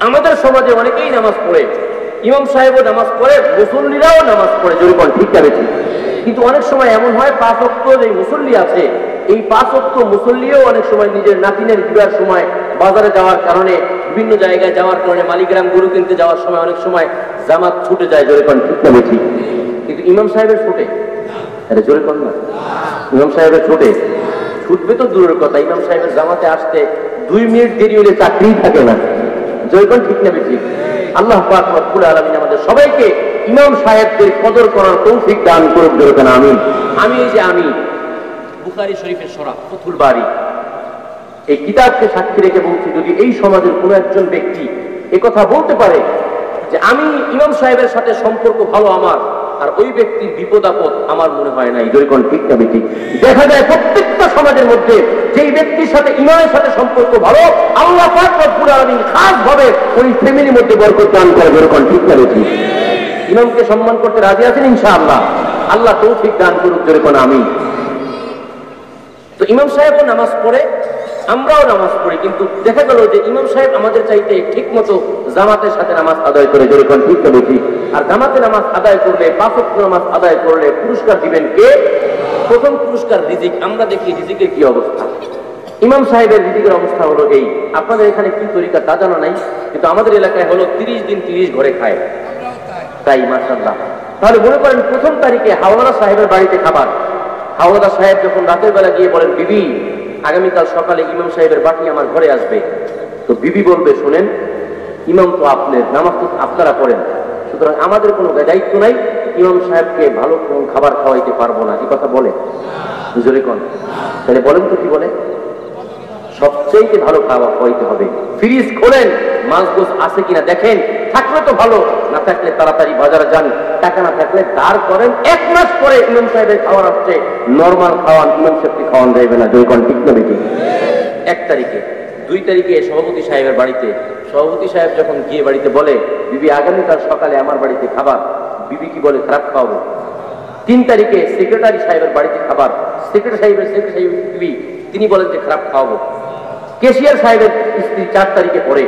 আমাদের সমাজে অনেকেই নামাজ পড়ে, ইমাম সাহেবও নামাজ পড়ে, মুসল্লিরাও নামাজ পড়ে, যদি কোন ঠিক যাবে ঠিক। কিন্তু অনেক সময় এমন হয় 5 ওয়াক্ত যে মুসল্লি আছে, এই 5 ওয়াক্ত মুসল্লিও অনেক সময় নিজের নাতিনের বিবাহের সময়, বাজারে যাওয়ার কারণে, বিভিন্ন জায়গায় যাওয়ার কারণে, মালিগ্রাম গরু কিনতে যাওয়ার সময় অনেক সময় জামাত ছুটে যায়, জোরে কোন ঠিক যাবে ঠিক। কিন্তু ইমাম সাহেবের ছুটে, আরে জোরে কোন না, ইমাম সাহেবের ছুটে, ছুটবে তো দূরের কথা, ইমাম সাহেবের জামাতে আসতে 2 মিনিট দেরি হলে চাকরি থাকে না, জোরে কোন ঠিক না বেশি। আল্লাহ পাক রব্বুল আলামিন আমাদের সবাইকে ইমাম সাহেবদের কদর করার তৌফিক দান করুক, জোরে কোন আমিন। আমি বুখারী শরীফের সূরা ফাতুল বারী এই কিতাবকে সাক্ষী রেখে বলছি, যদি এই সমাজের কোন একজন ব্যক্তি একথা বলতে পারে যে আমি ইমাম সাহেবের সাথে সম্পর্ক ভালো আমার, আর ওই ব্যক্তির বিপদ আপদ আমার মনে হয় না, জোরে কোন ঠিক না বেশি। দেখা যায় প্রত্যেকটা সমাজের মধ্যে যেই ব্যক্তির সাথে ইমামের সাথে সম্পর্ক ভালো, আল্লাহ পাক রব্বুল আলামিন খাস ভাবে ওই ফ্যামিলির মধ্যে বরকত দান করে, জোরে কোন ঠিক না বেশি। ইমামকে সম্মান করতে রাজি আছেন ইনশাআল্লাহ? আল্লাহ তৌফিক দান করুক, জোরে কোন আমিন। তো ইমাম সাহেবও নামাজ পড়ে, আমরাও নামাজ পড়ি, কিন্তু দেখা গেল যে ইমাম সাহেব আমাদের চাইতে ঠিক মতো জামাতের সাথে নামাজ আদায় করে, জোরে কোন ঠিক না বেশি। আর জামাতে নামাজ আদায় করলে, 5 ওয়াক্ত নামাজ আদায় করলে পুরস্কার দিবেন কে? প্রথম পুরস্কার রিজিক। আমরা দেখি রিজিকের কি অবস্থা। ইমাম সাহেবের রিজিকের অবস্থা হলো এই, আপনাদের এখানে কি তরিকা তা জানা নাই, কিন্তু আমাদের এলাকায় হলো 30 দিন 30 ঘরে খায়, তাই মাশাআল্লাহ। তাহলে মনে করেন 1ম তারিখে হাওলাদার সাহেবের বাড়িতে খাবার, হাওলাদার সাহেব যখন রাতের বেলা গিয়ে বলেন, বিবি আগামীকাল সকালে ইমাম সাহেবের বাটি আমার ঘরে আসবে, তো বিবি বলবে, শোনেন ইমাম তো আপনার, নামাজ তো আপনারা পড়েন, সুতরাং আমাদের কোনো দায়িত্ব নাই, ইমাম সাহেবকে ভালো কোন খাবার খাওয়াইতে পারবো না, এই কথা বলে? জোরে কোন। তাহলে বলেন তো কি বলে? সবচেয়ে ভালো খাবার খাওয়াইতে হবে। ফ্রিজ খোলেন, মাছ গোছ আছে কিনা দেখেন, থাকলে তো ভালো, না থাকলে তাড়াতাড়ি বাজারে যান, টাকা না থাকলে দাঁড় করেন, 1 মাস পরে ইমাম সাহেবের খাওয়ার আসছে, নরমাল খাওয়ান, ইমাম সাহেবকে খাওয়ান যাইবে না, জয় কোন ঠিক না বেশি। 1 তারিখে, 2 তারিখে সভাপতি সাহেবের বাড়িতে, সভাপতি সাহেব যখন গিয়ে বাড়িতে বলে, বিবি আগামীকাল সকালে আমার বাড়িতে খাবার, বিবি কি বলে, খারাপ খাওয়াবো। 3 তারিখে সেক্রেটারি সাহেবের বাড়িতে খাবার, সেক্রেটারি বিবি তিনি বলেন যে খারাপ খাওয়াবো। কেশিয়ার সাহেবের স্ত্রী 4 তারিখে পড়ে,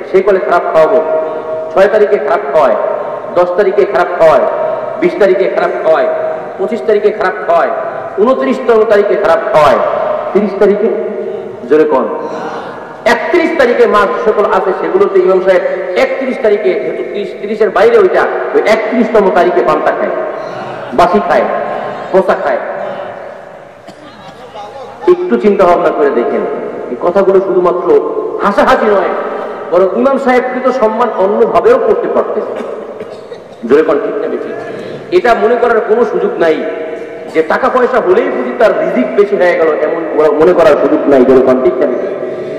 সে বলে খারাপ খাওয়াবো। 6 তারিখে খারাপ খাওয়ায়, 10 তারিখে খারাপ খাওয়ায়, 20 তারিখে খারাপ খাওয়ায়, 25 তারিখে খারাপ খাওয়ায়, 29তম তারিখে খারাপ খাওয়ায়, 30 তারিখে জোরে কোন, 31 তারিখে মাছ সকল আছে সেগুলোতে ইমাম সাহেব 31 তারিখে, যেহেতু 30-30-এর বাইরে ওইটা, ওই 31তম তারিখে পান্তা খায়, বাসি খায়, পোষা খায়। একটু চিন্তা ভাবনা করে দেখেন, এই কথাগুলো শুধুমাত্র হাসাহাসি নয়, বরং ইমাম সাহেবকে তো সম্মান অন্যভাবেও করতে পারতেন, জোরে কোন ঠিক না বেশি। এটা মনে করার কোনো সুযোগ নাই যে টাকা পয়সা হলেই বুঝি তার রিজিক বেশি হয়ে গেল, এমন মনে করার সুযোগ নাই, জোরে কোন ঠিক না বেশি।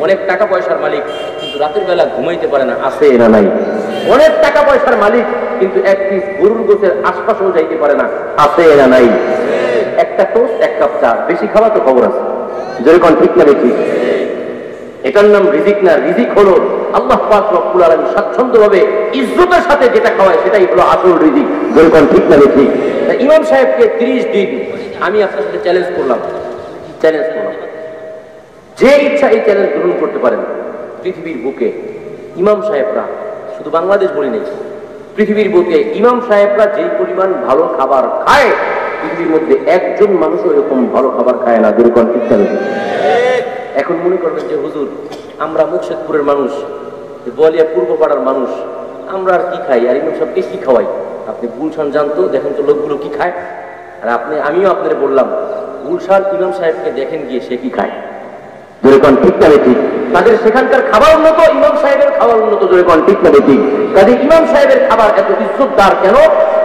অনেক টাকা পয়সার মালিক কিন্তু রাতের বেলা ঘুমাইতে পারে না, আছে না নাই? অনেক টাকা পয়সার মালিক কিন্তু এক পিস গরুর গোছের আশপাশেও যাইতে পারে না, আছে না নাই? একটা টোস্ট, 1 কাপ চা, বেশি খাওয়া তো খবর আছে, জোরে কোন ঠিক না বেশি। এটার নাম রিজিক না, রিজিক হলো আল্লাহ পাক রব্বুল আলামিন স্বাচ্ছন্দ্যভাবে ইজ্জতের সাথে যেটা খাওয়ায় সেটাই হলো আসল রিজিক, জোরে কোন ঠিক না বেশি। ইমাম সাহেবকে 30 দিন আমি আপনার সাথে চ্যালেঞ্জ করলাম, যে ইচ্ছা এই চ্যালেঞ্জ গ্রহণ করতে পারেন। পৃথিবীর বুকে ইমাম সাহেবরা, শুধু বাংলাদেশ বলি নেই, পৃথিবীর বুকে ইমাম সাহেবরা যেই পরিমাণ ভালো খাবার খায়, পৃথিবীর মধ্যে একজন মানুষও এরকম ভালো খাবার খায় না, জোরে কোন ঠিক না বেশি। এখন মনে করবেন যে হুজুর আমরা মুর্শিদপুরের মানুষ, বলিয়া পূর্ব পাড়ার মানুষ, আমরা আর কি খাই, আর ইমাম সাহেবকে কি খাওয়াই? আপনি গুলশান জানতো, দেখেন তো লোকগুলো কি খায়। আর আমিও আপনাদের বললাম, গুলশান ইমাম সাহেবকে দেখেন গিয়ে সে কি খায়, জোরে কোন ঠিক না বেশি। তাদের সেখানকার খাবার উন্নত, ইমাম সাহেবের খাবার উন্নত, জোরে কোন ঠিক না বেশি। কাজে ইমাম সাহেবের খাবার এত ইজ্জতদার কেন?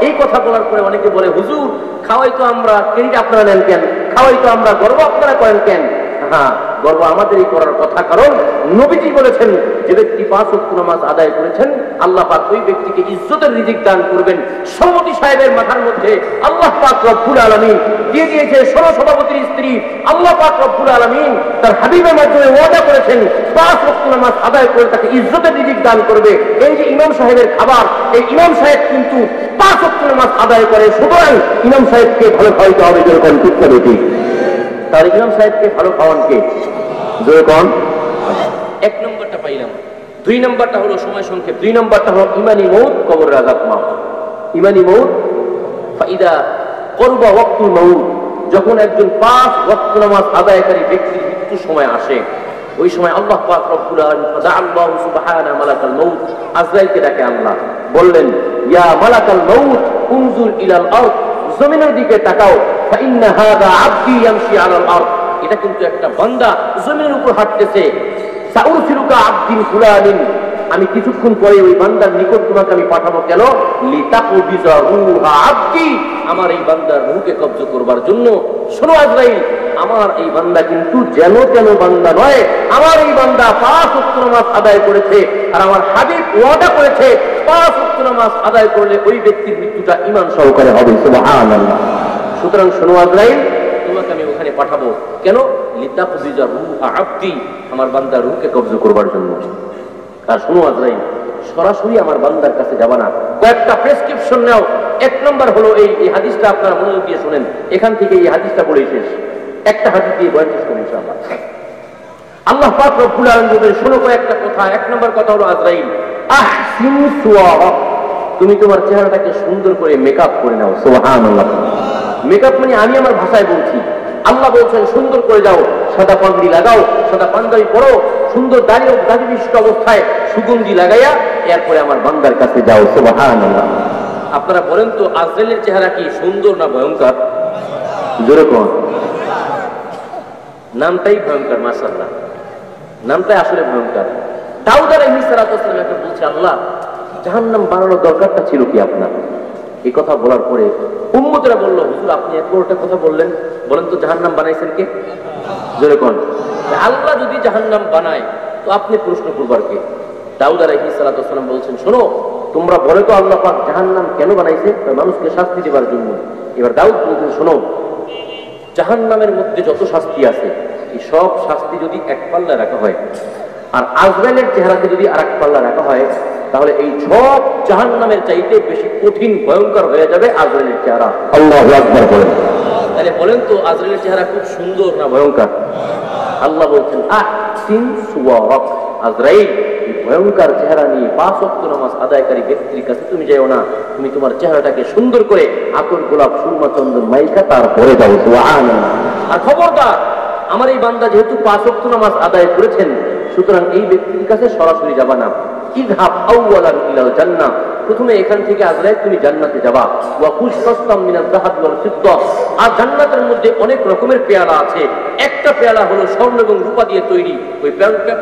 এই কথা বলার পরে অনেকে বলে, হুজুর খাওয়াই তো আমরা, ক্রেডিট আপনারা নেন কেন? খাওয়াই তো আমরা, গর্ব আপনারা করেন কেন? হ্যাঁ, গর্ব আমাদেরই করার কথা, কারণ নবীজি বলেছেন যে ব্যক্তি 5 ওয়াক্ত নামাজ আদায় করেছেন, আল্লাহ পাক ওই ব্যক্তিকে ইজ্জতের রিজিক দান করবেন। সভাপতি সাহেবের মাথার মধ্যে আল্লাহ পাক রব্বুল আলামিন দিয়ে দিয়েছে, সভাপতির স্ত্রী আল্লাহ পাক রব্বুল আলামিন তার হাবিবের মাধ্যমে ওয়াদা করেছেন 5 ওয়াক্ত নামাজ আদায় করে তাকে ইজ্জতের রিজিক দান করবে। এই যে ইমাম সাহেবের খাবার, এই ইমাম সাহেব কিন্তু 5 ওয়াক্ত নামাজ আদায় করে, সুতরাং ইমাম সাহেবকে ভালো খাওয়াইতে হবে, যেরকম ঠিক না বেশি। তাহলে ইমাম সাহেবকে ভালো খাওয়ান কে? জোরে কোন। 1 নম্বরটা পাইলাম। 2 নম্বরটা হলো সময় সংক্ষেপ, 2 নম্বরটা হলো ইমানি মউত, কবরের আযাব মাফ। ইমানি মউত ফাইদা করবা ওয়াক্তুল মউত, যখন একজন 5 ওয়াক্ত নামাজ আদায়কারী ব্যক্তির মৃত্যু সময় আসে, ওই সময় আল্লাহ পাক রব্বুল আলামিন ফাদাআল্লাহু সুবহানাহু মালাকাল মউত, আজরাইলকে ডাকে আল্লাহ, বললেন ইয়া মালাকাল মউত উনজুর ইলাল আরদ, জমিনের দিকে তাকাও, ফাইন্না হাযা আবদি ইয়ামশি আলাল আরদ, এটা কিন্তু একটা বান্দা জমিনের উপর হাঁটতেছে। সাউরসিলুকা আবদিন ফুলানিন, আমি কিছুক্ষণ পরে ওই বান্দার নিকট তোমাকে আমি পাঠাবো, কেন? লিতাকবিজা রূহা আবদি, আমার এই বান্দার রূহকে কবজ করবার জন্য। শোনো আজরাইল, আমার এই বান্দা কিন্তু যেন তেন বান্দা নয়, আমার এই বান্দা 5 ওয়াক্ত নামাজ আদায় করেছে, আর আমার হাবিব ওয়াদা করেছে 5 ওয়াক্ত নামাজ আদায় করলে ওই ব্যক্তির মৃত্যুটা ঈমান সহকারে হবে। সুবহানাল্লাহ। সুতরাং শোনো আজরাইল, তোমাকে আমি ওখানে পাঠাবো, কেন? লিতাকবিজা রূহা আবদি, আমার বান্দার রূহকে কবজ করবার জন্য। আর শোনো আজরাইল, সরাসরি আমার বান্দার কাছে যাবা না, কয়েকটা প্রেসক্রিপশন নাও। 1 নম্বর হলো এই হাদিসটা আপনারা মনোযোগ দিয়ে শুনেন, এখান থেকে এই হাদিসটা পড়ে শেষ, একটা হাদিস দিয়ে বয়ান শেষ করি ইনশাআল্লাহ। আল্লাহ পাক রব্বুল আলামিন বলেন, শোনো কয়েকটা কথা। 1 নম্বর কথা হলো আজরাইল, আহসিন সুওয়ারাক, তুমি তোমার চেহারাটাকে সুন্দর করে মেকআপ করে নাও। সুবহানাল্লাহ। মেকআপ মানে আমি আমার ভাষায় বলছি, আল্লাহ বলছেন সুন্দর করে যাও, সাদা পাগড়ি লাগাও, সাদা পাঞ্জাবি পরো, সুন্দর দাড়ি বিশিষ্ট অবস্থায় সুগন্ধি লাগাইয়া এরপরে আমার বান্দার কাছে যাও। সুবহানাল্লাহ। আপনারা বলেন তো আজরাইলের চেহারা কি সুন্দর না ভয়ঙ্কর? জোরে কোন? নামটাই ভয়ঙ্কর। মাশাআল্লাহ, নামটাই আসলে ভয়ঙ্কর। দাউদ আলাইহিস সালাম একটা বলছে, আল্লাহ জাহান্নাম বানানোর দরকারটা ছিল কি আপনার? এই কথা বলার পরে উম্মতেরা বলল, হুজুর আপনি এত বড় একটা কথা বললেন, বলেন তো জাহান্নাম বানাইছেন কে? জোরে কোন? আল্লাহ যদি জাহান্নাম বানায় তো আপনি প্রশ্ন করবার কে? দাউদ আলাইহিস সালাম বলছেন, শোনো তোমরা বলে তো আল্লাহ পাক জাহান্নাম কেন বানাইছে? মানুষকে শাস্তি দেবার জন্য। এবার দাউদ বলছেন, শোনো জাহান্নামের মধ্যে যত শাস্তি আছে, এই সব শাস্তি যদি এক পাল্লা রাখা হয়, আর আজরাইলের চেহারাকে যদি আর এক পাল্লা রাখা হয়, তাহলে এই সব জাহান্নামের চাইতে বেশি কঠিন ভয়ঙ্কর হয়ে যাবে আজরাইলের চেহারা। আল্লাহু আকবার বলেন। তাহলে বলেন তো আজরাইলের চেহারা খুব সুন্দর না ভয়ঙ্কর? আল্লাহ বলছেন আহসিন সুওয়ারাক, আজরাইল এই ভয়ঙ্কর চেহারা নিয়ে 5 ওয়াক্ত নামাজ আদায়কারী ব্যক্তির কাছে তুমি যাও না, তুমি তোমার চেহারাটাকে সুন্দর করে আতর গোলাপ সুরমা চন্দন মাইকা তারপরে যাও। সুবহানাল্লাহ। আর খবরদার, আমার এই বান্দা যেহেতু 5 ওয়াক্ত নামাজ আদায় করেছেন, সুতরাং এই ব্যক্তির কাছে সরাসরি যাবা না। ইযহাব আউওয়ালান ইলাল জান্নাহ, প্রথমে এখান থেকে আজরাইল তুমি জান্নাতে যাবা। ওয়া কুশতাম মিনাল যাহাব ওয়াল ফিদ্দা, আর জান্নাতের মধ্যে অনেক রকমের পেয়ালা আছে, একটা পেয়ালা হলো স্বর্ণ এবং রূপা দিয়ে তৈরি, ওই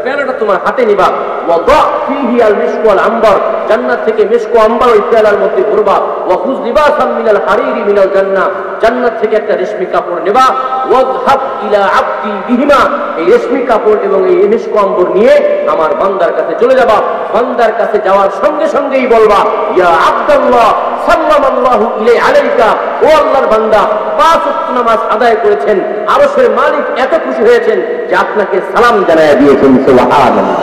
পেয়ালাটা তোমার হাতে নিবা। ওয়া দা ফীহি আল মিশক ওয়াল আম্বার, জান্নাত থেকে মিশক ও আম্বার ওই পেয়ালার মধ্যে ভরবা। ওয়া খুয লিবাসাম মিনাল হারিরি মিনাল জান্নাহ, জান্নাত থেকে একটা রেশমি কাপড় নেবা। ওয়াযহাব ইলা আবদি বিহিমা, এই রেশমি কাপড় এবং এই মিশক ও আম্বর নিয়ে আমার বান্দার কাছে চলে যাবা। বান্দার কাছে যাওয়ার সঙ্গে সঙ্গেই বলবা, ইয়া আব্দুল্লাহ সাল্লাল্লাহু আলাইকা, ও আল্লাহর বান্দা 5 ওয়াক্ত নামাজ আদায় করেছেন, আরশের মালিক এত খুশি হয়েছেন যে আপনাকে সালাম জানায়া দিয়েছেন। সুবহানাল্লাহ।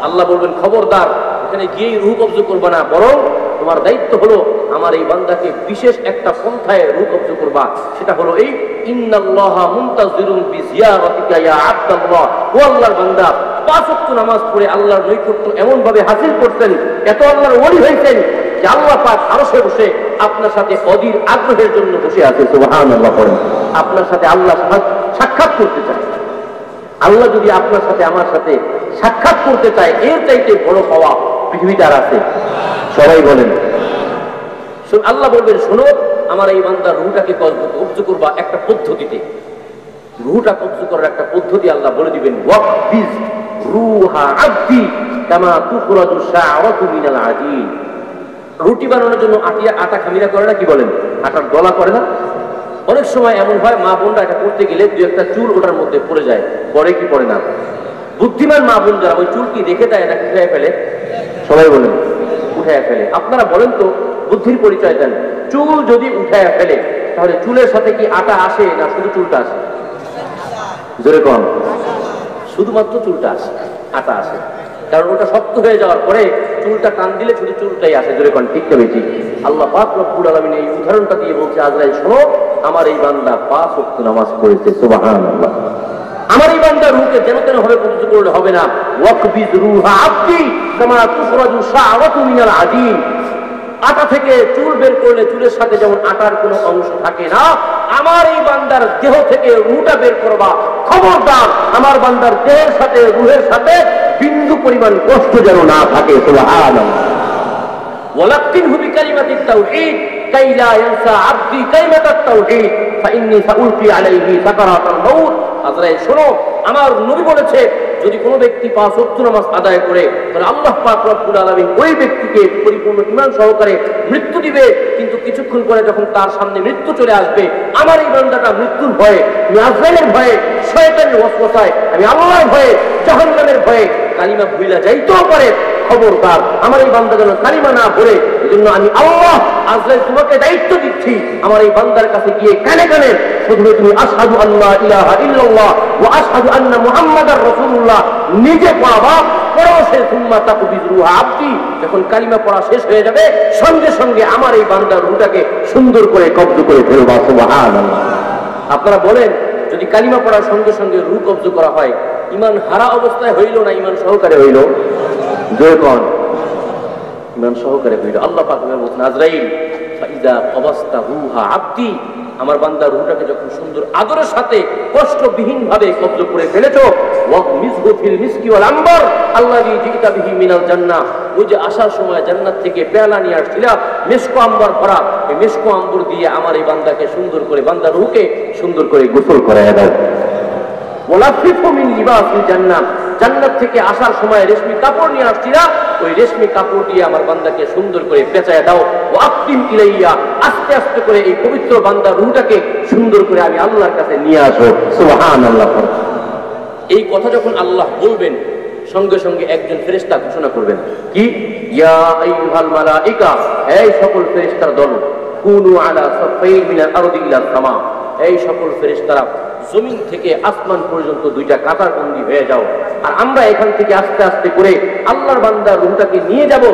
আল্লাহ বলবেন, খবরদার এখানে গিয়ে রূহ কবজ করবা না, বরং তোমার দায়িত্ব হলো আমার এই বান্দাকে বিশেষ একটা পন্থায় রূহ কবজ করবা। সেটা হলো এই ইন্নাল্লাহা মুনতাজিরুন বিজিয়ারাতিকা ইয়া আব্দুল্লাহ, ও আল্লাহর বান্দা 5 ওয়াক্ত নামাজ পড়ে আল্লাহর নৈকট্য এমন ভাবে হাসিল করতেন, এত আল্লাহর ওলি হয়েছেন যে আল্লাহ পাক আরশে বসে আপনার সাথে অধীর আগ্রহের জন্য বসে আছে। সুবহানাল্লাহ। পড়েন, আপনার সাথে আল্লাহ সাক্ষাৎ করতে চায়। আল্লাহ যদি আপনার সাথে আমার সাথে সাক্ষাৎ করতে চায়, এর চাইতে বড় পাওয়া পৃথিবীতে আর আছে? সবাই বলেন। আল্লাহ বলবেন, শোনো আমার এই বান্দার রূহটাকে কবজ করবা একটা পদ্ধতিতে। রূহটা কবজ করার একটা পদ্ধতি আল্লাহ বলে দিবেন, ওয়াকবিজ রূহা আবদি কামা তুখরাজু শাআরাতু মিনাল আজীন। রুটি বানানোর জন্য আটা খামিরা করে না, কি বলেন? আটার দলা করে না? অনেক সময় এমন হয় মা বোনরা এটা করতে গেলে 2-1টা চুল ওটার মধ্যে পড়ে যায়, পরে কি পড়ে না? বুদ্ধিমান মা বোন যারা ওই চুল কি রেখে দেয়, এটা উঠায় ফেলে? সবাই বলেন, উঠায় ফেলে। আপনারা বলেন তো, বুদ্ধির পরিচয় দেন। চুল যদি উঠায় ফেলে তাহলে চুলের সাথে কি আটা আসে না শুধু চুলটা আসে? জোরে কম। শুধুমাত্র চুলটা আসে, আটা আসে, কারণ ওটা শক্ত হয়ে যাওয়ার পরে চুলটা টান দিলে শুধু চুলটাই আসে। জোরে কোন ঠিক তবে ঠিক। আল্লাহ পাক রব্বুল আলামিন এই উদাহরণটা দিয়ে বলছে, আজরাইল শোনো আমার এই বান্দা 5 ওয়াক্ত নামাজ পড়েছে। সুবহানাল্লাহ। আমার এই বান্দার রূহকে যেন তেন ভাবে কবজ করলে হবে না। ওয়াকবিজ রূহা আবদি কামা তুখরাজু শাআরাতু মিনাল আদিম, আটা থেকে চুল বের করলে চুলের সাথে যেমন আটার কোনো অংশ থাকে না, আমার এই বান্দার দেহ থেকে রূহটা বের করবা। খবরদার আমার বান্দার দেহের সাথে রূহের সাথে বিন্দু পরিমাণ কষ্ট যেন না থাকে। সুবহানাল্লাহ। ওয়ালাকিনহু বিকালিমাতিত তাওহীদ কাই লা ইয়ানসা আবদি কালিমাতাত তাওহীদ ফাইন্নী সাউলকি আলাইহি সাকারাতাল মাউত। আজরাইল শোনো, আমার নবী বলেছে যদি কোনো ব্যক্তি 5 ওয়াক্ত নামাজ আদায় করে তাহলে আল্লাহ পাক রব্বুল আলামিন ওই ব্যক্তিকে পরিপূর্ণ ঈমান সহকারে মৃত্যু দিবে। কিন্তু কিছুক্ষণ পরে যখন তার সামনে মৃত্যু চলে আসবে, আমার এই বান্দাটা মৃত্যুর ভয়ে, আজরাইলের ভয়ে, শয়তানের ওয়াসওয়াসায়, আমি আল্লাহর ভয়ে, জাহান্নামের ভয়ে কালিমা ভুইলা যাইতেও পারে। খবরদার আমার এই বান্দা যেন কালিমা না ভরে। এজন্য আমি আল্লাহ আজরাইল তোমাকে দায়িত্ব দিচ্ছি, আমার এই বান্দার কাছে গিয়ে কানে কানে শুধু তুমি আশহাদু আল্লা ইলাহা ইল্লাল্লাহ ওয়া আশহাদু আন্না মুহাম্মাদার রাসূলুল্লাহ নিজে পড়াবা। পড়াও সে সুম্মা তাকবিজ রূহা আবদি, যখন কালিমা পড়া শেষ হয়ে যাবে সঙ্গে সঙ্গে আমার এই বান্দার রূহটাকে সুন্দর করে কব্জ করে ফেলবা। সুবহানাল্লাহ। আপনারা বলেন, যদি কালিমা পড়ার সঙ্গে সঙ্গে রূহ কব্জ করা হয়, ঈমান হারা অবস্থায় হইল না ঈমান সহকারে হইল? জয় কোন ঈমান সহকারে হইল। আল্লাহ পাক বলেন আজরাইল ফাইজা কবাসতা রূহা আবদি, আমার বান্দার রূহটাকে যখন সুন্দর আদরের সাথে কষ্টবিহীন ভাবে কব্জ করে ফেলেছো, ওয়াগমিজহু ফিল মিসকি ওয়াল আম্বার আল্লাযী জিতা বিহি মিনাল জান্নাহ, ওই যে আসার সময় জান্নাত থেকে পেয়ালা নিয়ে আসছিলা মিসকো আম্বার ভরা, এই মিসকো আম্বর দিয়ে আমার এই বান্দাকে সুন্দর করে, বান্দার রূহকে সুন্দর করে গোসল করায় দাও। ওয়ালাফিফু মিন লিবাসিল জান্নাহ, জান্নাত থেকে আসার সময় রেশমি কাপড় নিয়ে আসছিলা, ওই রেশমি কাপড় দিয়ে আমার বান্দাকে সুন্দর করে পেঁচায় দাও। ওয়াক্তিম ইলাইয়া, আস্তে আস্তে করে এই পবিত্র বান্দার রূহটাকে সুন্দর করে আমি আল্লাহর কাছে নিয়ে আসো। সুবহানাল্লাহ। এই কথা যখন আল্লাহ বলবেন, সঙ্গে সঙ্গে একজন ফেরেশতা ঘোষণা করবেন, কি? ইয়া আইয়ুহাল মালাইকা, এই সকল ফেরেশতার দল, কুনু আলা সাফাইন মিনাল আরদি ইলা সামা, এই সকল ফেরেশতারা জমিন থেকে আসমান পর্যন্ত দুইটা কাতার বন্দী হয়ে যাও। আর আমরা এখান থেকে আস্তে আস্তে করে আল্লাহর বান্দার রূহটাকে নিয়ে যাব।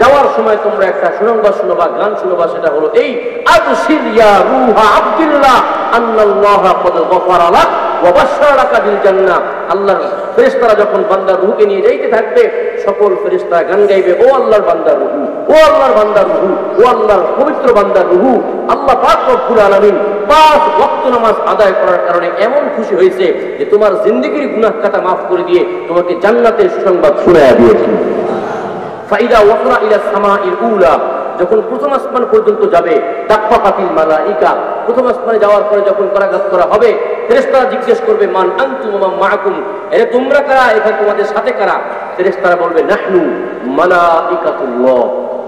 যাওয়ার সময় তোমরা একটা সুসংবাদ শুনবা, গান শুনবা, সেটা হলো এই, আবশির ইয়া রূহা আব্দুল্লাহ আন্নাল্লাহা ক্বাদ গফারা লাক ওয়া বাশশারাকা বিল জান্নাহ। আল্লাহর ফেরেশতারা যখন বান্দার রূহকে নিয়ে যাইতে থাকবে, সকল ফেরেশতারা গান গাইবে, ও আল্লাহর বান্দার রূহ, ও আল্লাহর বান্দার রূহ, ও আল্লাহর পবিত্র বান্দার রূহ। আল্লাহ পাক রব্বুল আলামিন 5 ওয়াক্ত নামাজ আদায় করার কারণে এমন খুশি হয়েছে যে তোমার জিন্দেগীর গুনাহ কাটা মাফ করে দিয়ে তোমাকে জান্নাতের সুসংবাদ শোনায়া দিয়েছেন। ফাইদা ওয়াকরা ইলা সামাইল উলা, যখন প্রথম আসমান পর্যন্ত যাবে, তাকফাকাতিল মালাইকা, প্রথম আসমানে যাওয়ার পরে যখন করাঘাত করা হবে, ফেরেশতারা জিজ্ঞেস করবে, মান আনতুম ওয়া মাআকুম, এরা তোমরা কারা, এখানে তোমাদের সাথে কারা? ফেরেশতারা বলবে, নাহনু মালাইকাতুল্লাহ,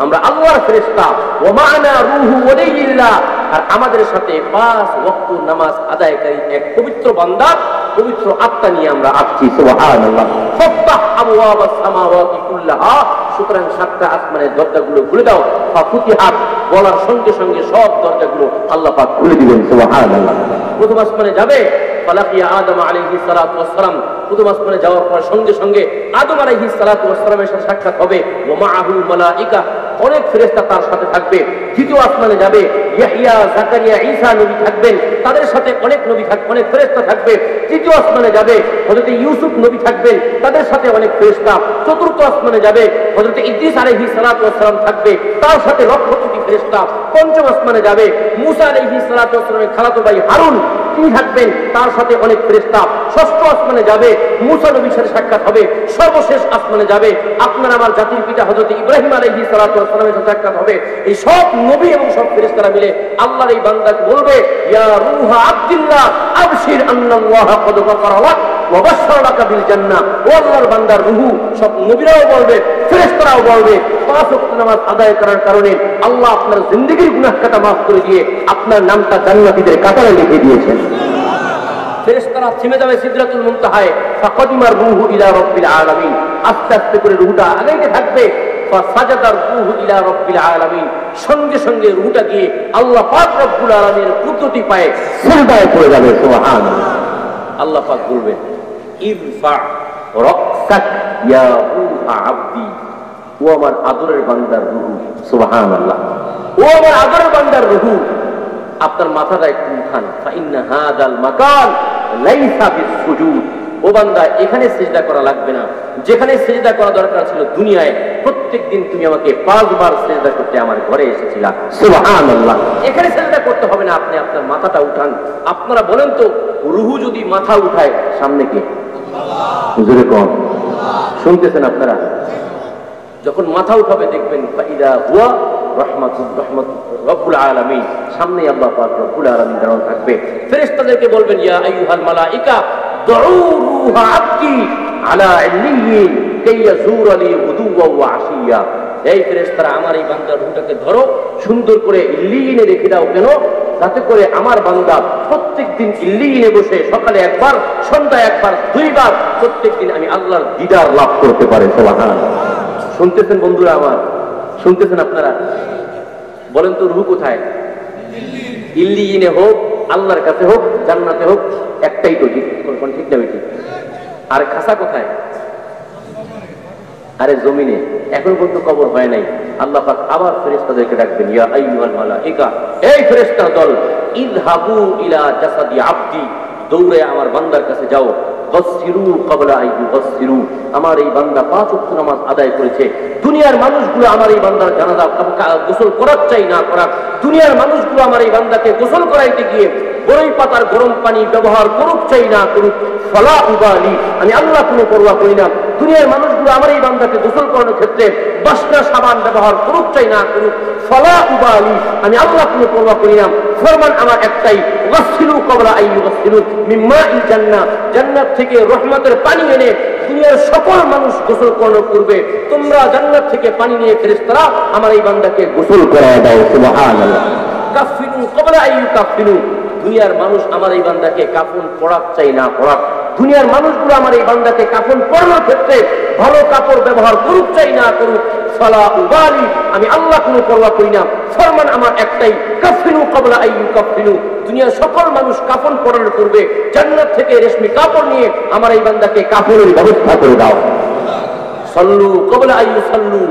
আমরা আল্লাহর ফেরেশতা, ওয়া মা'না রূহু ওয়ালিল্লাহ, আর আমাদের সাথে 5 ওয়াক্ত নামাজ আদায়কারী এক পবিত্র বান্দা, পবিত্র আত্মা নিয়ে আমরা আসছি। সুবহানাল্লাহ। ফাফতাহ আবওয়াবাস সামাওয়াতি কুল্লাহা, সুতরাং 7টা আসমানের দরজাগুলো খুলে দাও। ফাফুতিহাত, বলার সঙ্গে সঙ্গে সব দরজাগুলো আল্লাহ পাক খুলে দিবেন। সুবহানাল্লাহ। প্রথম আসমানে যাবে, ফালাকিয়া আদম আলাইহিস সালাতু ওয়াস সালাম, প্রথম আসমানে যাওয়ার পর সঙ্গে সঙ্গে আদম আলাইহিস সালাতু ওয়াস সালামের সাথে সাক্ষাৎ হবে। ওয়া মাআহু মালাইকা, অনেক ফেরেশতা তার সাথে থাকবে। দ্বিতীয় আসমানে যাবে, ইয়াহইয়া, জাকারিয়া, ঈসা নবী থাকবেন, তাদের সাথে অনেক নবী থাকবে, অনেক ফেরেশতা থাকবে। তৃতীয় আসমানে যাবে, হযরত ইউসুফ নবী থাকবেন, তাদের সাথে অনেক ফেরেশতা। চতুর্থ আসমানে যাবে, হযরত ইদ্রিস আলাইহিস সালাতু ওয়াস সালাম থাকবে, তার সাথে লক্ষ কোটি ফেরেশতা। পঞ্চম আসমানে যাবে, মুসা আলাইহিস সালাতু ওয়াস সালামের খালাতো ভাই হারুন, তিনি থাকবেন, তার সাথে অনেক ফেরেশতা। ষষ্ঠ আসমানে যাবে, মুসা নবীর সাথে সাক্ষাৎ হবে। সর্বশেষ আসমানে যাবে, আপনার আমার জাতির পিতা হযরত ইব্রাহিম আলাইহিস সালাতু ওয়াস সালামের সাথে সাক্ষাৎ হবে। এই সব নবী এবং সব ফেরেশতারা মিলে আল্লাহর এই বান্দাকে বলবে, ইয়া রূহা আব্দুল্লাহ আবশির আন্নাল্লাহা ক্বাদ গফারা লাক ওয়া বাশশারাকা বিল জান্নাহ, ও আল্লাহর বান্দার রূহ। সব নবীরাও বলবে, ফেরেশতারাও বলবে, 5 ওয়াক্ত নামাজ আদায় করার কারণে আল্লাহ আপনার জিন্দেগীর গুনাহ কাটা মাফ করে দিয়ে আপনার নামটা জান্নাতীদের কাতারে লিখে দিয়েছেন। ফেরেশতারা থেমে যাবে সিদরাতুল মুনতাহায়, ফাকাদিমার রূহু ইলা রাব্বিল আলামিন, আস্তে আস্তে করে রূহটা আগাইতে থাকবে। ফাসাজাদার রূহু ইলা রাব্বিল আলামিন, সঙ্গে সঙ্গে রূহটা গিয়ে আল্লাহ পাক রব্বুল আলামিনের কুদরতি পায়ে সিজদায় পড়ে যাবে। সুবহানাল্লাহ। আল্লাহ পাক বলবেন, ইরফা রাসাক ইয়া রূহা আবদি, ও আমার আদরের বান্দার রূহ। সুবহানাল্লাহ। ও আমার আদরের বান্দার রূহ, আপনার মাথাটা একটু উঠান। ফাইন্না হাদাল মাকান লাইসা বিসসুজুদ, ও বান্দা এখানে সিজদা করা লাগবে না, যেখানে সিজদা করা দরকার ছিল দুনিয়ায়, প্রত্যেকদিন তুমি আমাকে 5 বার সিজদা করতে আমার ঘরে এসেছিলা। সুবহানাল্লাহ। এখানে সিজদা করতে হবে না, আপনি আপনার মাথাটা উঠান। আপনারা বলেন তো, রুহু যদি মাথা উঠায় সামনে কে? হুজুরে কোন শুনতেছেন আপনারা? যখন মাথা উঠাবে দেখবেন ফাইদা হুয়া রব্বুল আলামিন, সামনে আল্লাহ পাক রব্বুল আলামিন দাঁড়ানো থাকবে। ফেরেশতাদেরকে বলবেন ইয়া আইয়ুহাল মালাইকা দুউ রূহা আবদি আলা ইল্লিয়িন কাইয়াজুরানি গুদুওয়া ওয়া আশিয়া। এই ফেরেশতারা আমার এই বান্দার রূহটাকে ধরো, সুন্দর করে ইল্লিয়িনে রেখে দাও। কেন? যাতে করে আমার বান্দা প্রত্যেকদিন ইল্লিয়িনে বসে সকালে একবার, সন্ধ্যায় একবার, 2 বার প্রত্যেকদিন আমি আল্লাহর দিদার লাভ করতে পারে। সুবহানাল্লাহ। শুনতেছেন বন্ধুরা আমার? শুনতেছেন আপনারা? বলেন তো, রূহ কোথায়? ইল্লিয়িনে হোক, আল্লাহর কাছে হোক, জান্নাতে হোক, একটাই তো, কোন ঠিক না বেঠিক? আর খাসা কোথায়? আরে জমিনে। এখন পর্যন্ত কবর হয় নাই। আল্লাহ পাক আবার ফেরেশতাদেরকে ডাকবেন, ইয়া আইয়ুহাল মালাইকা, এই ফেরেশতার দল, ইযহাবু ইলা জাসাদি আবদি, দৌড়ে আমার বান্দার কাছে যাও। গসসিরু ক্বাবলা আন ইউগসসিরু, আমার এই বান্দা 5 ওয়াক্ত নামাজ আদায় করেছে। দুনিয়ার মানুষগুলো আমার এই বান্দার জানাজা গোসল করার চাই না করাক, দুনিয়ার মানুষগুলো আমার এই বান্দাকে গোসল করাইতে গিয়ে বড়ই পাতার গরম পানি ব্যবহার করুক চাই না করুক, ফালা উবালি, আমি আল্লাহ কোনো পরোয়া করি না। দুনিয়ার মানুষগুলো আমার এই বান্দাকে গোসল করানোর ক্ষেত্রে বাসনা সাবান ব্যবহার করুক চাই না করুক, ফালা উবালি, আমি আল্লাহ কোনো পরোয়া করি না। ফরমান আমার একটাই, ওয়াসসিলু ক্বাবলা আন ইউগসসিলু মিন মাইল জান্নাহ, জান্নাত থেকে রহমতের পানি এনে দুনিয়ার সকল মানুষ গোসল করানোর পূর্বে তোমরা জান্নাত থেকে পানি নিয়ে ফেরেশতারা আমার এই বান্দাকে গোসল করায় দাও। সুবহানাল্লাহ। কাফিনু ক্বাবলা আন ইউকাফিনু, দুনিয়ার মানুষ আমার এই বান্দাকে কাফন পরাক চাই না পরাক, দুনিয়ার মানুষগুলো আমার এই বান্দাকে কাফন পরানোর ক্ষেত্রে ভালো কাপড় ব্যবহার করুক চাই না করুক, ফালা উবালি, আমি আল্লাহ কোনো পরোয়া করি না। ফরমান আমার একটাই, কাফিনু ক্বাবলা আন ইউকাফিনু, দুনিয়ার সকল মানুষ কাফন পরানোর পূর্বে জান্নাত থেকে রেশমি কাপড় নিয়ে আমার এই বান্দাকে কাফনের ব্যবস্থা করে দাও। সাল্লু ক্বাবলা আন ইউসাল্লু,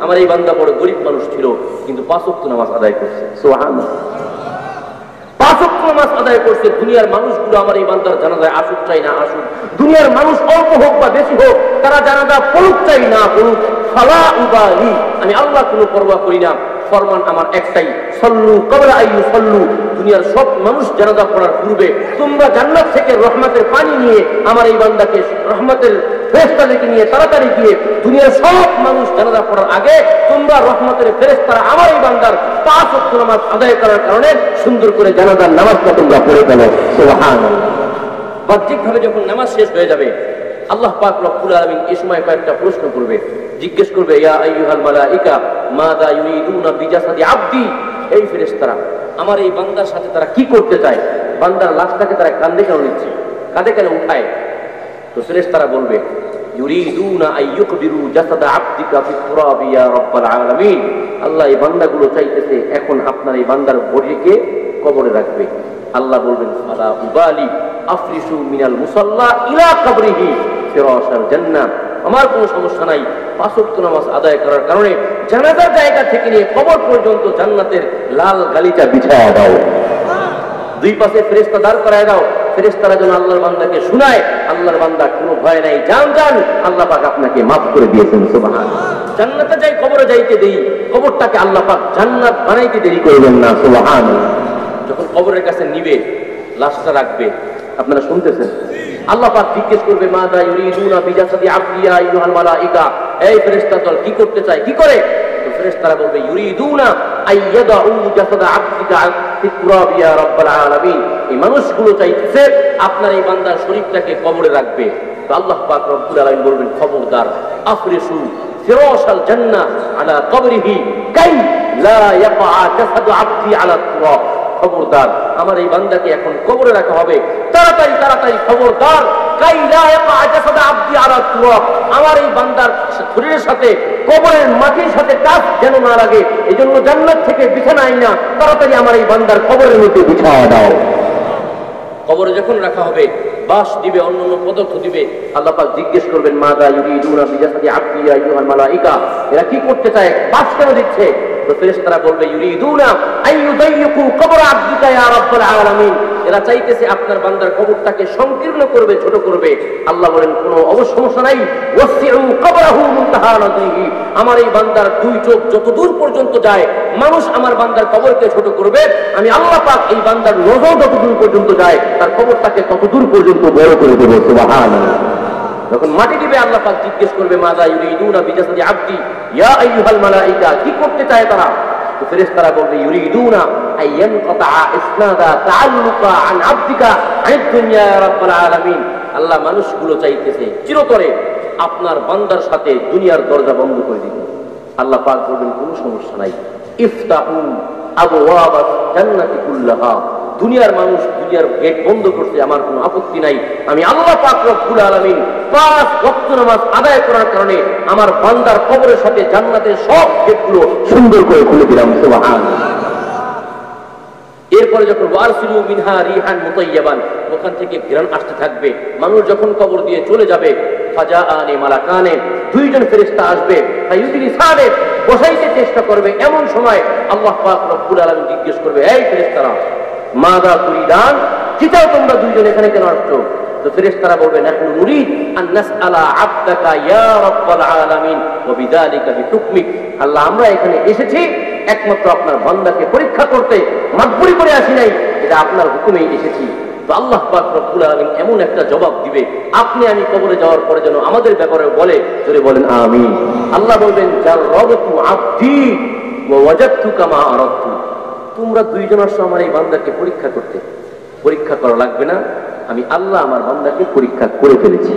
আমার এই বান্দা বড় গরিব মানুষ ছিল কিন্তু 5 ওয়াক্ত নামাজ আদায় করছে। সুবহানাল্লাহ। 5 ওয়াক্ত নামাজ আদায় করছে। দুনিয়ার মানুষগুলো আমার এই বান্দার জানাজায় আসুক চাই না আসুক, দুনিয়ার মানুষ অল্প হোক বা বেশি হোক তারা জানাজা পড়ুক চাই না পড়ুক, ফালা উবালি, আমি আল্লাহ কোনো পরোয়া করি না। ফরমান আমার একটাই, সাল্লু ক্বাবলা আন ইউসাল্লু, দুনিয়ার সব মানুষ জানাজা পড়ার পূর্বে তোমরা জান্নাত থেকে রহমতের পানি নিয়ে আমার এই বান্দাকে রহমতের ফেরেশতাদেরকে নিয়ে তাড়াতাড়ি গিয়ে দুনিয়ার সব মানুষ জানাজা পড়ার আগে তোমরা রহমতের ফেরেশতারা আমার এই বান্দার 5 ওয়াক্ত নামাজ আদায় করার কারণে সুন্দর করে জানাজার নামাজটা তোমরা পড়ে ফেলো। সুবহানাল্লাহ। বাহ্যিকভাবে যখন নামাজ শেষ হয়ে যাবে আল্লাহ পাক রব্বুল আলামিন এই সময় কয়েকটা প্রশ্ন করবে, জিজ্ঞেস করবে, ইয়া আইয়ুহাল মালাইকা মাযা ইউরিদুনা বিজাসাদি আবদি, এই ফেরেশতারা আমার এই বান্দার সাথে তারা কি করতে চায়? বান্দার লাশটাকে তারা কাঁধে কেন নিচ্ছে, কাঁধে কেন উঠায়? তো ফেরেশতারা বলবে, ইউরিদুনা আন ইউকবিরু জাসাদা আবদিকা ফিত তুরাবি ইয়া রাব্বাল আলামিন, আল্লাহ এই বান্দাগুলো চাইতেছে এখন আপনার এই বান্দার বডিকে কবরে রাখবে। আল্লাহ বলবেন, ফালা উবালি আফরিসু মিনাল মুসাল্লা ইলা কবরিহি ফিরাশাল জান্নাহ, আমার কোনো সমস্যা নাই, 5 ওয়াক্ত নামাজ আদায় করার কারণে জানাজার জায়গা থেকে নিয়ে কবর পর্যন্ত জান্নাতের লাল গালিচা বিছায়া দাও। 2 পাশে ফেরেশতা দাঁড় করায় দাও, ফেরেশতারা যেন আল্লাহর বান্দাকে শোনায়, আল্লাহর বান্দা কোনো ভয় নাই, যান যান, আল্লাহ পাক আপনাকে মাফ করে দিয়েছেন। সুবহানাল্লাহ। জান্নাতে যাই কবরে যাইতে দেই, কবরটাকে আল্লাহ পাক জান্নাত বানাইতে দেরি করবেন না। সুবহানাল্লাহ। যখন কবরের কাছে নিবে লাশটা রাখবে, আপনারা শুনতেছেন? আল্লাহ পাক জিজ্ঞেস করবে, মাযা ইউরিদুনা বিজাসাদি আবদি ইয়া আইয়ুহাল মালাইকা, এই ফেরেশতা দল কি করতে চায়, কি করে? তো ফেরেশতারা বলবে, ইউরিদুনা আইয়াদাউ জাসাদা আবদিকা ফিত তুরাবি ইয়া রাব্বাল আলামিন, এই মানুষগুলো চাইতেছে আপনার এই বান্দার শরীরটাকে কবরে রাখবে। তো আল্লাহ পাক রব্বুল আলামিন বলবেন, খবরদার, আফরিসু ফিরাশাল জান্নাহ আলা কবরিহি কাই লা ইয়াকা জাসাদু আবদি আলা তুরাব, খবরদার আমার এই বান্দাকে এখন কবরে রাখা হবে, তাড়াতাড়ি তাড়াতাড়ি খবরদার, কাই লা ইয়াকা জাসাদু আবদি আলা তুরাব, আমার এই বান্দার শরীরের সাথে কবরের মাটির সাথে টাচ যেন না লাগে, এজন্য জান্নাত থেকে বিছানা আইনা তাড়াতাড়ি আমার এই বান্দার কবরের মধ্যে বিছায়া দাও। কবরে যখন রাখা হবে বাস দিবে, অন্যান্য পদার্থ দিবে, আল্লাহ পাক জিজ্ঞেস করবেন, মাযা ইউরিদুনা বিজাসাদি আবদি ইয়া আইয়ুহাল মালাইকা, এরা কি করতে চায়, বাস কেন দিচ্ছে? তো ফেরেশতারা বলবে, ইউরিদুনা আন ইউদাইয়িকু কবর আবদিকা ইয়া রাব্বাল আলামিন, এরা চাইতেছে আপনার বান্দার কবরটাকে সংকীর্ণ করবে, ছোট করবে। আল্লাহ বলেন কোনো সমস্যা নাই, ওয়াসিউ কবরাহু মুনতাহা নাযরিহি, আমার এই বান্দার দুই চোখ যত দূর পর্যন্ত যায়, মানুষ আমার বান্দার কবরকে ছোট করবে, আমি আল্লাহ পাক এই বান্দার নজর যত দূর পর্যন্ত যায় তার কবরটাকে তত দূর পর্যন্ত বড় করে দেব। সুবহানাল্লাহ। যখন মাটি দিবে আল্লাহ পাক জিজ্ঞেস করবে মাযা ইউরিদুনা বিজাসাদি আবদি ইয়া আইয়ুহাল মালাইকা, কি করতে চায় তারা? তো ফেরেশতারা বলবে ইউরিদুনা আইয়ানকাতা ইসনাদা তাআল্লুকা আন আবদিকা আনিদ দুনিয়া ইয়া রাব্বাল আলামিন। আল্লাহ মানুষগুলো চাইতেছে চিরতরে আপনার বান্দার সাথে দুনিয়ার দরজা বন্ধ করে দিতে। আল্লাহ পাক বলবেন কোনো সমস্যা নাই, ইফতাহু আবওয়াবাস জান্নাতি কুল্লাহা, দুনিয়ার মানুষ দুনিয়ার গেট বন্ধ করছে, আমার কোনো আপত্তি নাই। আমি আল্লাহ পাক রব্বুল আলামিন 5 ওয়াক্ত নামাজ আদায় করার কারণে আমার বান্দার কবরের সাথে জান্নাতের সব গেটগুলো সুন্দর করে খুলে দিলাম। সুবহানাল্লাহ। এরপরে যখন ওয়ারসিলু মিনহা রিহান মুতাইয়াবান, ওখান থেকে ঘ্রাণ আসতে থাকবে, মানুষ যখন কবর দিয়ে চলে যাবে, ফাজাআনি মালাকানে, দুইজন ফেরেশতা আসবে, ফায়ুজলিসানে, বসাইতে চেষ্টা করবে। এমন সময় আল্লাহ পাক রব্বুল আলামিন জিজ্ঞেস করবে, এই ফেরেশতারা মাযা তুরিদান, কি চাও তোমরা দুইজন এখানে কেন আসছো? তো ফেরেশতারা বলবে নাহনু নুরিদ আন নাসআলা আবদাকা ইয়া রাব্বাল আলামিন ওয়া বিযালিকা বিহুকমিক, আল্লাহ আমরা এখানে এসেছি একমাত্র আপনার বান্দাকে পরীক্ষা করতে, মাতবুরি করে আসি নাই, এটা আপনার হুকুমেই এসেছি। তো আল্লাহ পাক রব্বুল আলামিন এমন একটা জবাব দিবে, আপনি আমি কবরে যাওয়ার পরে যেন আমাদের ব্যাপারে বলে, জোরে বলেন আমিন। আল্লাহ বলবেন জাররাতু আবদি ওয়া ওয়াজাদতুকা মা আরাদতু, তোমরা দুইজন আসছো আমার এই বান্দাকে পরীক্ষা করতে, পরীক্ষা করা লাগবে না, আমি আল্লাহ আমার বান্দাকে পরীক্ষা করে ফেলেছি,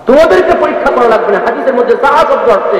তোমাদেরকে পরীক্ষা করা লাগবে না। হাদিসের মধ্যে সাহা শব্দ আসছে,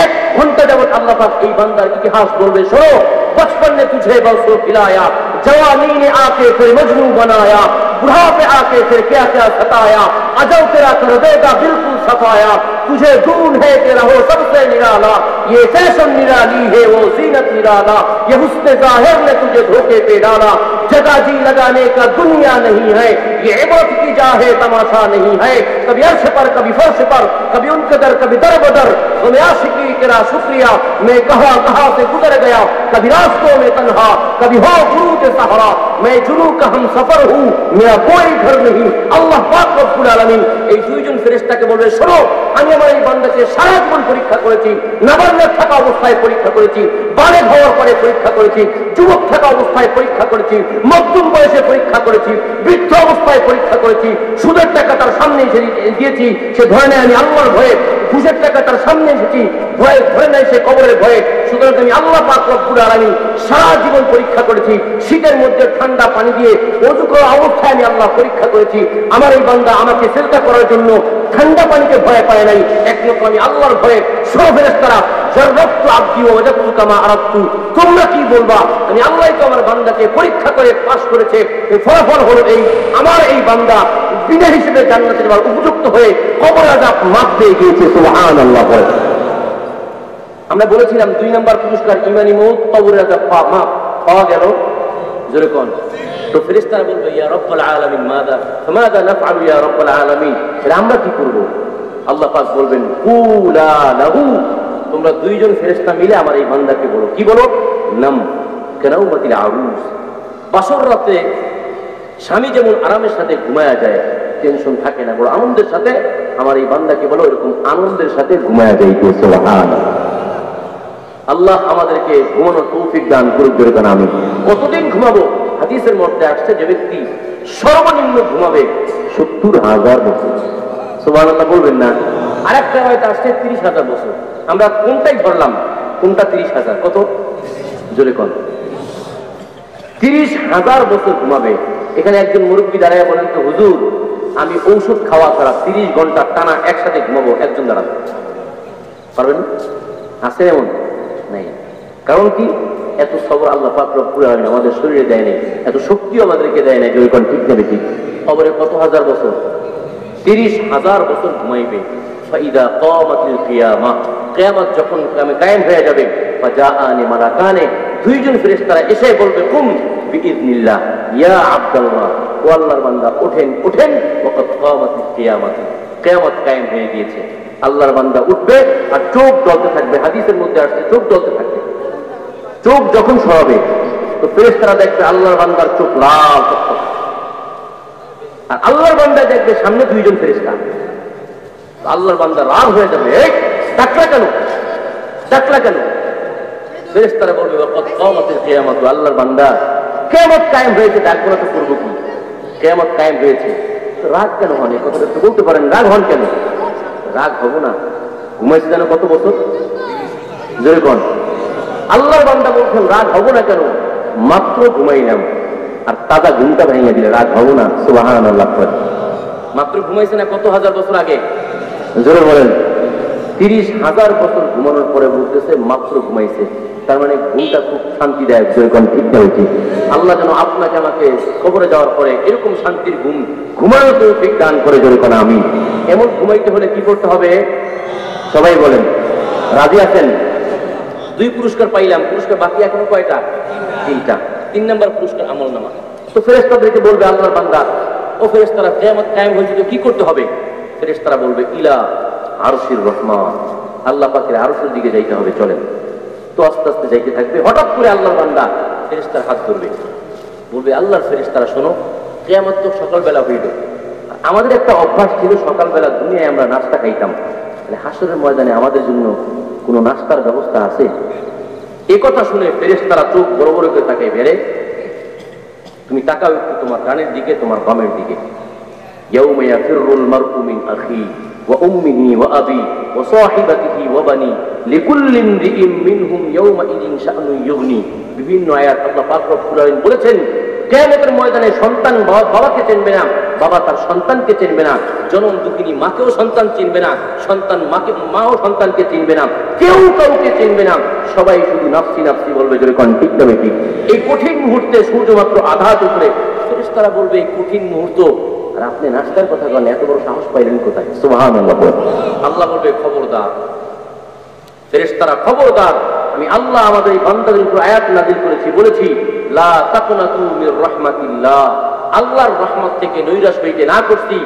1 ঘন্টা যাবত আল্লাহ পাক এই বান্দার ইতিহাস বলবে, শোনো बचपन ने तुझे बरसों खिलाया, जवानी ने आके फिर मजनू बनाया, बुढ़ापे आके फिर क्या क्या सताया, अजब तेरा कर देगा बिल्कुल सफाया, तुझे गुण है तेरा हो सबसे निराला, ये फैशन निराली है वो जीनत निराला, ये हुस्न जाहिर ने तुझे धोखे पे डाला, जगह जी लगाने का दुनिया नहीं है, ये इबादत की जाहे तमाशा नहीं है, कभी अर्श पर कभी फर्श पर, कभी उनके दर कभी दर बदर, तुम्हें आशिकी तेरा शुक्रिया, मैं कहां कहां से गुजर गया, कभी रास्तों में तन्हा, कभी हो गुरु के सहारा, मैं जुनू का हम सफर हूं, मेरा कोई घर नहीं। আল্লাহ পাক রব্বুল আলামিন এই দুইজন ফেরেশতাকে বলবে, শোনো আমি আমার এই বান্দাকে সারা জীবন পরীক্ষা করেছি, নাবালক থাকা অবস্থায় পরীক্ষা করেছি, বালেগ হওয়ার পরে পরীক্ষা করেছি, যুবক থাকা অবস্থায় পরীক্ষা করেছি, মধ্যম বয়সে পরীক্ষা করেছি, বৃদ্ধ অবস্থায় পরীক্ষা করেছি, সুদের টাকা তার সামনে এসে দিয়েছি, সে ধরে নেয় আমি আল্লাহর ভয়ে, ঘুষের টাকা তার সামনে এসেছি, ভয়ে ধরে নেয় সে কবরের ভয়ে। সুতরাং আমি আল্লাহ পাক রব্বুল আলামিন সারা জীবন পরীক্ষা করেছি, শীতের মধ্যে ঠান্ডা পানি দিয়ে ওযু করা অবস্থায় আমি আল্লাহ পরীক্ষা করেছি। আমার এই বান্দা আমাকে সিজদা করার জন্য ঠান্ডা পানিকে ভয় পায় নাই, একমাত্র আমি আল্লাহর ভয়ে। সব ফেরেশতারা জাররাতু আবদি ওয়া ওয়াজাদতুকা মা আরাদতু, তোমরা কি বলবা? আমি আল্লাহই তো আমার বান্দাকে পরীক্ষা করে পাস করেছে, এই ফলাফল হলো এই, আমার এই বান্দা বিনা হিসেবে জান্নাতে যাওয়ার উপযুক্ত হয়ে কবর আযাব মাফ পেয়ে গিয়েছে। সুবহানাল্লাহ। আমরা বলেছিলাম 2 নম্বর পুরস্কার ইমানি মউত, কবর আযাব মাফ পাওয়া গেল, জোরে কোন? তো ফেরেশতারা বলবে ইয়া রাব্বাল আলামিন মাযা ফামাযা নাফআলু ইয়া রাব্বাল আলামিন, এরা আমরা কি করব? আল্লাহ পাক বলবেন কুলা লাহু, তোমরা দুইজন ফেরেশতা মিলে আমার এই বান্দাকে বলো, কি বলো? নাম কানাউমাতিল আরুস, বাসর রাতে স্বামী যেমন আরামের সাথে ঘুমায়া যায়, টেনশন থাকে না, বড় আনন্দের সাথে আমার এই বান্দাকে বলো এরকম আনন্দের সাথে ঘুমায়া যাইতে। সুবহানাল্লাহ। আল্লাহ আমাদেরকে ঘুমানোর তৌফিক দান করুক, জোরে বলেন আমিন। কতদিন ঘুমাবো? হাদিসের মধ্যে আসছে যে ব্যক্তি সর্বনিম্ন ঘুমাবে 70,000 বছর। সুবহানাল্লাহ বলবেন না? আরেকটা হয়তো আসছে 30,000 বছর। আমরা কোনটাই ধরলাম? কোনটা 30,000? কত? জোরে কোন? 30,000 বছর ঘুমাবে। এখানে একজন মুরব্বী দাঁড়ায় বলেন তো, হুজুর আমি ঔষধ খাওয়া ছাড়া 30 ঘন্টা টানা একসাথে ঘুমাবো, একজন দাঁড়াবে পারবেন? আছে এমন নাই। কারণ কি? এত সবর আল্লাহ পাক রব্বুল আলামিন আমাদের শরীরে দেয় নাই, এত শক্তিও আমাদেরকে দেয় নাই। জোরে কোন? ঠিক না বেঠিক? কবরে কত হাজার বছর? 30,000 বছর ঘুমাইবে। ফাইদা কামাতিল কিয়ামাহ, কিয়ামত যখন কায়েম হয়ে যাবে, ফাজাআনি মালাকানে, দুইজন ফেরেশতারা এসে বলবে কুম বিইذনিল্লাহ ইয়া আব্দুল্লাহ, ও আল্লাহর বান্দা ওঠেন ওঠেন, ওয়াকাদ কামাতিল কিয়ামাত, কিয়ামত কায়েম হয়ে গিয়েছে। আল্লাহর বান্দা উঠবে আর চোখ জ্বলতে থাকবে। হাদিসের মধ্যে আসছে চোখ জ্বলতে থাকবে। চোখ যখন সরাবে তো ফেরেশতারা দেখবে আল্লাহর বান্দার চোখ লাল টকটক, আর আল্লাহর বান্দা দেখবে সামনে দুইজন ফেরেশতা। আল্লাহর বান্দা রাগ হয়ে যাবে, এই ডাকলা কেন, ডাকলা কেন? ফেরেশতারা বলবে ওয়াকাদ কামাতিল কিয়ামাত, আল্লাহর বান্দা কিয়ামত কায়েম হয়েছে, ডাকবো না তো করব কি? কিয়ামত কায়েম হয়েছে, তো রাগ কেন হন? এই কথাটা একটু বলতে পারেন, রাগ হন কেন? রাগ হব না, ঘুমাইছে যেন কত বছর, জোরে কোন? আল্লাহর বান্দা বলছেন রাগ হব না কেন? মাত্র ঘুমাইলাম, আর তাজা ঘুমটা ভেঙে দিলে রাগ হব না? সুবহানাল্লাহ। মাত্র ঘুমাইছে না কত হাজার বছর আগে, জোরে বলেন। 30,000 বছর ঘুমানোর পরে বলতেছে মাত্র ঘুমাইছে, তার মানে ঘুমটা খুব শান্তিদায়ক। জোরে কোন ঠিক না হয়েছে? আল্লাহ যেন আপনাকে আমাকে কবরে যাওয়ার পরে এরকম শান্তির ঘুম ঘুমানোর তৌফিক দান করে। জোরে কোন আমি। এমন ঘুমাইতে হলে কি করতে হবে সবাই বলেন, রাজি আছেন? 2 পুরস্কার পাইলাম, পুরস্কার বাকি এখনো কয়টা? 3টা। 3 নাম্বার পুরস্কার আমলনামা। তো ফেরেশতাদেরকে বলবে আল্লাহর বান্দা, ও ফেরেশতারা কিয়ামত কায়েম হয়েছে তো কি করতে হবে? ফেরেশতারা বলবে ইলা আরশির রহমান, আল্লাহ পাকের আরশের দিকে যাইতে হবে, চলেন। তো আস্তে আস্তে যাইতে থাকবে, হঠাৎ করে আল্লাহর বান্দা ফেরেশতার হাত ধরবে, বলবে আল্লাহর ফেরেশতারা শোনো, কিয়ামত তো সকালবেলা হইল, আমাদের একটা অভ্যাস ছিল সকালবেলা দুনিয়ায় আমরা নাস্তা খাইতাম, মানে হাসরের ময়দানে আমাদের জন্য কোনো নাস্তার ব্যবস্থা আছে? এই কথা শুনে ফেরেশতারা চোখ বড় বড় করে তাকায়, বেড়ে তুমি তাকাও একটু তোমার ডানের দিকে, তোমার বামের দিকে। ইয়াউমা ইয়াফিরুল মারউ মিন আখি ওয়া উম্মিহি ওয়া আবি ওয়া সাহিবাতিহি ওয়া বানি লিকুল্লি ইমরিইন মিনহুম ইয়াউমা ইদিন শাআনুন ইউগনি। বিভিন্ন আয়াত আল্লাহ পাক রব্বুল আলামিন বলেছেন কিয়ামতের ময়দানে সন্তান বাবাকে চিনবে না, বাবা তার সন্তানকে চিনবে না, জনম দুঃখিনী মাকেও সন্তান চিনবে না, সন্তান মাও সন্তানকে চিনবে না, কেউ কাউকে চিনবে না, সবাই শুধু নাফসি নাফসি বলবে। জোরে কোন ঠিক না বেঠিক? এই কঠিন মুহূর্তে সূর্য মাত্র আধাত উপরে, ফেরেশতারা বলবে এই কঠিন মুহূর্ত, আর আপনি নাস্তার কথা বলেন, এত বড় সাহস পাইলেন কোথায়? সুবহানাল্লাহ। আল্লাহ বলবে খবরদার ফেরেশতারা, খবরদার, আমি আল্লাহ আমাদের এই বান্দাদের উপর আয়াত নাযিল করেছি, বলেছি লা তাকনাতু মির রাহমাতিল্লাহ, আল্লাহর রহমত থেকে নৈরাশ হইতে না করছি।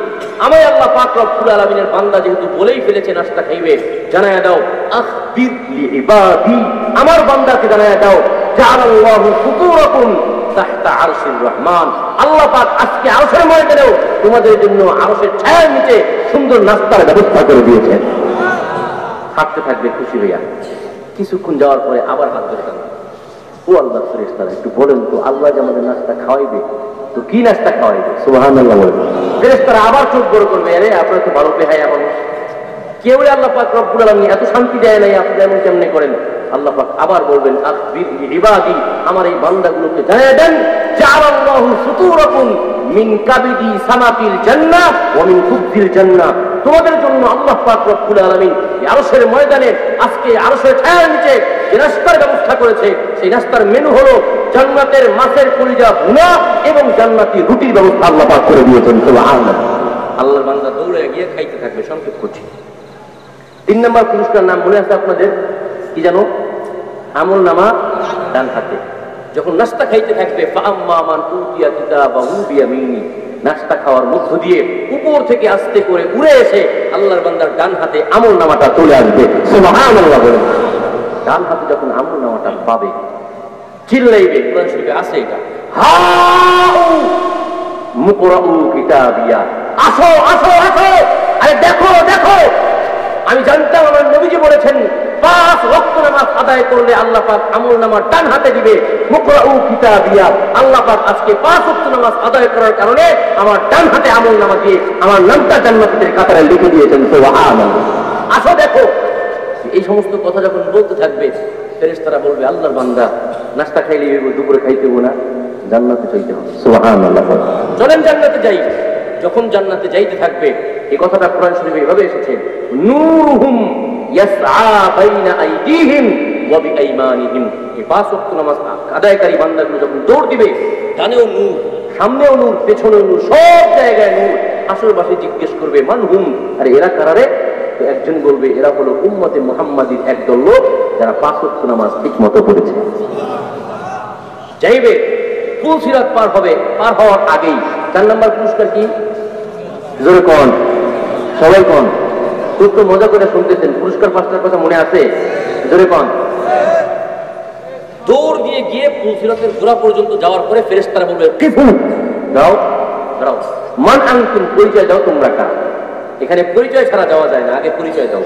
আমি আল্লাহ পাক রব্বুল আলামিনের বান্দা যেহেতু বলেই ফেলেছে নাস্তা খাইবে, জানায়া দাও আখবির লিইবাদি, আমার বান্দাকে জানায়া দাও জাআলাল্লাহু ফুতুরাকুম তাহতা আরশির রহমান, আল্লাহ পাক আজকে আরশের ময়দানেও তোমাদের জন্য আরশের ছায়ার নিচে সুন্দর নাস্তার ব্যবস্থা করে দিয়েছেন। হাঁটতে থাকবে খুশি হইয়া, কিছুক্ষণ যাওয়ার পরে আবার হাত ধরে টানবে, ও আল্লাহ ফেরেশতারা একটু বলেন তো, আল্লাহ যে আমাদের নাস্তা খাওয়াইবে তো কি নাস্তা খাওয়াইবে? সুবহানাল্লাহ বলেন। ফেরেশতারা আবার চোখ বড় করবে, আরে আপনারা তো ভালো বেহায়া মানুষ, কেউ আল্লাহ পাক রব্বুল আলামিন এত শান্তি দেয় নাই, আপনি এমন কেমনে করেন? আল্লাহ পাক আবার বলবেন আখবির লিইবাদি, আমার এই বান্দাগুলোকে জানিয়ে দেন জাআলাল্লাহু ফুতুরাকুম মিন কাবিদি সামাতিল জান্নাহ ওয়া মিন খুবজিল জান্নাহ, তোমাদের জন্য আল্লাহ পাক রব্বুল আলামিন আরশের ময়দানে আজকে আরশের ছায়ার নিচে যে নাস্তার ব্যবস্থা করেছে, সেই নাস্তার মেনু হলো জান্নাতের মাছের কলিজা ভুনা এবং জান্নাতি রুটির ব্যবস্থা আল্লাহ পাক করে দিয়েছেন। সুবহানাল্লাহ। আল্লাহর বান্দা দৌড়ে গিয়ে খাইতে থাকবে। সংক্ষেপ করছি, 3 নম্বর পুরস্কার নাম মনে আছে আপনাদের? কি জানো? আমল নামা ডান হাতে। যখন নাস্তা খাইতে থাকবে, ফাআম্মা মান উতিয়া কিতাবাহু বিয়ামিনি, নাস্তা খাওয়ার মধ্য দিয়ে উপর থেকে আস্তে করে উড়ে এসে আল্লাহর বান্দার ডান হাতে আমল নামাটা চলে আসবে। সুবহানাল্লাহ বলেন। ডান হাতে যখন আমল নামাটা পাবে, চিল্লাইবে, কোরআন শরীফে আছে এটা, হাউ মুকরাউ কিতাবিয়া, আসো আসো আসো, আরে দেখো দেখো, আমি জানতাম আমার নবীজি বলেছেন 5 ওয়াক্ত নামাজ আদায় করলে আল্লাহ পাক আমলনামা ডান হাতে দিবে। মুকরাউ কিতাবিয়া, আল্লাহ পাক আজকে 5 ওয়াক্ত নামাজ আদায় করার কারণে আমার ডান হাতে আমলনামা দিয়ে আমার নামটা জান্নাতের কাতারে লিখে দিয়েছেন। সুবহানাল্লাহ। আসো দেখো। এই সমস্ত কথা যখন বলতে থাকবে, ফেরেশতারা বলবে আল্লাহর বান্দা নাস্তা খাইলে দুপুরে খাইতে হবে না, জান্নাতে যাইতে হবে। সুবহানাল্লাহ। চলেন জান্নাতে যাই। যখন জান্নাতে যাইতে থাকবে, এই কথাটা কোরআন শরীফে এভাবে এসেছে, নূরুহুম ইয়াসআ বাইনা আইদিহিম ওয়া বিআইমানিহিম। এই 5 ওয়াক্ত নামাজ আদায়কারী বান্দাগুলো যখন দৌড় দিবে, ডানেও নূর, সামনেও নূর, পেছনেও নূর, সব জায়গায় নূর। আশেপাশে জিজ্ঞেস করবে মানহুম, আরে এরা কারারে? তো একজন বলবে এরা হলো উম্মতে মুহাম্মাদির একদল লোক যারা 5 ওয়াক্ত নামাজ ঠিকমতো পড়েছে। যাইবে, ফুল সিরাত পার হবে, পার হওয়ার আগেই 4 নম্বর পুরস্কার কি? জোরে কোন, সবাই কোন, খুব তো মজা করে শুনতেছেন। পুরস্কার 5টার কথা মনে আছে? জোরে কোন। দৌড় দিয়ে নিয়ে গিয়ে পুলসিরাতের গোড়া পর্যন্ত যাওয়ার পরে ফেরেশতারা বলবে কিফুন, দাও দাঁড়াও, মান আনতুম, পরিচয় দাও তোমরা কারা। এখানে পরিচয় ছাড়া যাওয়া যায় না, আগে পরিচয় দাও।